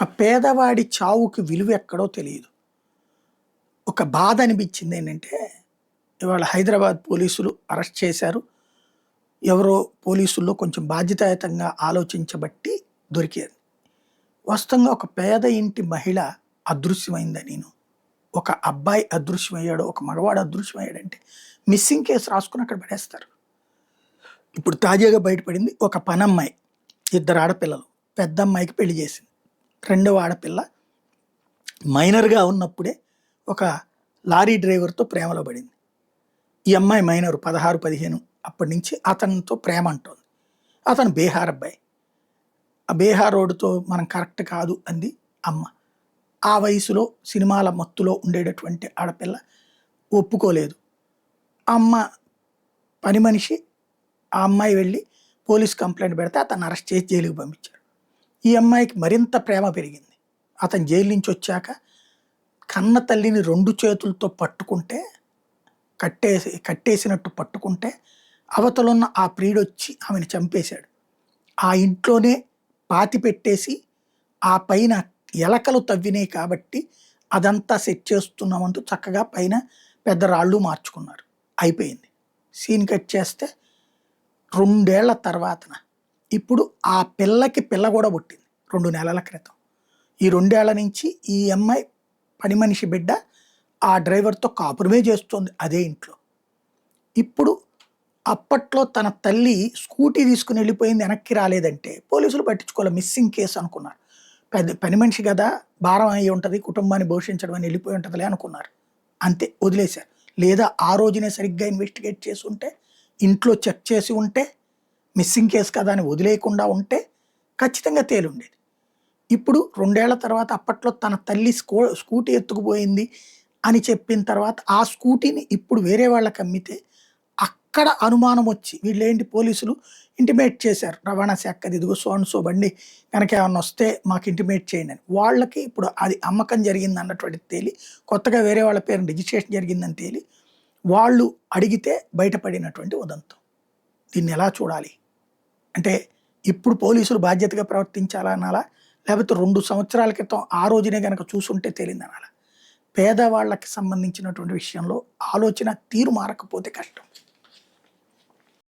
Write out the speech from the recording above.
ఒక పేదవాడి చావుకి విలువ ఎక్కడో తెలియదు. ఒక బాధ అనిపించింది ఏంటంటే, ఇవాళ హైదరాబాద్ పోలీసులు అరెస్ట్ చేశారు. ఎవరో పోలీసుల్లో కొంచెం బాధ్యతాయుతంగా ఆలోచించబట్టి దొరికారు. వాస్తవంగా ఒక పేద ఇంటి మహిళ అదృశ్యమైందనీను, ఒక అబ్బాయి అదృశ్యమయ్యాడు, ఒక మగవాడు అదృశ్యమయ్యాడంటే మిస్సింగ్ కేసు రాసుకుని అక్కడ పడేస్తారు. ఇప్పుడు తాజాగా బయటపడింది ఒక పనమ్మాయి, ఇద్దరు ఆడపిల్లలు, పెద్ద అమ్మాయికి పెళ్లి చేసింది. రెండవ ఆడపిల్ల మైనర్గా ఉన్నప్పుడే ఒక లారీ డ్రైవర్తో ప్రేమలో పడింది. ఈ అమ్మాయి మైనర్ 16-15, అప్పటి నుంచి అతనితో ప్రేమ అంటోంది. అతను బీహార్ అబ్బాయి. ఆ బీహార్ రోడ్డుతో మనం కరెక్ట్ కాదు అంది అమ్మ. ఆ వయసులో సినిమాల మత్తులో ఉండేటటువంటి ఆడపిల్ల ఒప్పుకోలేదు. ఆ అమ్మ పని మనిషి, ఆ అమ్మాయి వెళ్ళి పోలీస్ కంప్లైంట్ పెడితే అతను అరెస్ట్ చేసి జైలుకి పంపించారు. ఈ అమ్మాయికి మరింత ప్రేమ పెరిగింది. అతను జైలు నుంచి వచ్చాక కన్న తల్లిని 2 చేతులతో పట్టుకుంటే, కట్టేసినట్టు పట్టుకుంటే అవతలున్న ఆ ప్రియుడొచ్చి ఆమెను చంపేశాడు. ఆ ఇంట్లోనే పాతి పెట్టేసి ఆ పైన ఎలకలు తవ్వినాయి కాబట్టి అదంతా సెట్ చేస్తున్నామంటూ చక్కగా పైన పెద్ద రాళ్ళు మార్చుకున్నారు. అయిపోయింది. సీన్ కట్ చేస్తే 2 ఏళ్ల తర్వాతన ఇప్పుడు ఆ పిల్లకి పిల్ల కూడా పుట్టింది 2 నెలల క్రితం. ఈ 2 ఏళ్ల నుంచి ఈ అమ్మాయి పని మనిషి బిడ్డ ఆ డ్రైవర్తో కాపురమే చేస్తోంది అదే ఇంట్లో. ఇప్పుడు అప్పట్లో తన తల్లి స్కూటీ తీసుకుని వెళ్ళిపోయింది, వెనక్కి రాలేదంటే పోలీసులు పట్టించుకోవాలి, మిస్సింగ్ కేసు అనుకున్నారు. పెద్ద పని మనిషి కదా, భారం అయి ఉంటుంది, కుటుంబాన్ని పోషించడం అని వెళ్ళిపోయి ఉంటుందిలే అనుకున్నారు. అంతే, వదిలేశారు. లేదా ఆ రోజునే సరిగ్గా ఇన్వెస్టిగేట్ చేసి ఉంటే, ఇంట్లో చెక్ చేసి ఉంటే, మిస్సింగ్ కేసు కదా అని వదిలేయకుండా ఉంటే ఖచ్చితంగా తేలుండేది. ఇప్పుడు 2 ఏళ్ల తర్వాత అప్పట్లో తన తల్లి స్కూటీ ఎత్తుకుపోయింది అని చెప్పిన తర్వాత ఆ స్కూటీని ఇప్పుడు వేరే వాళ్ళకి అమ్మితే అక్కడ అనుమానం వచ్చి వీళ్ళేంటి పోలీసులు ఇంటిమేట్ చేశారు రవాణా శాఖది, ఇదిగో సో అండ్ సో బండి కనుక ఏమన్నా వస్తే మాకు ఇంటిమేట్ చేయండి అని. వాళ్ళకి ఇప్పుడు అది అమ్మకం జరిగింది అన్నటువంటిది తేలి, కొత్తగా వేరే వాళ్ళ పేరు రిజిస్ట్రేషన్ జరిగిందని తేలి వాళ్ళు అడిగితే బయటపడినటువంటి ఉదంతం. దీన్ని ఎలా చూడాలి అంటే, ఇప్పుడు పోలీసులు బాధ్యతగా ప్రవర్తించాలనాలా, లేకపోతే 2 సంవత్సరాల క్రితం ఆ రోజునే కనుక చూసుంటే తేలిందనాలా? పేదవాళ్ళకి సంబంధించినటువంటి విషయంలో ఆలోచన తీరు మారకపోతే కష్టం.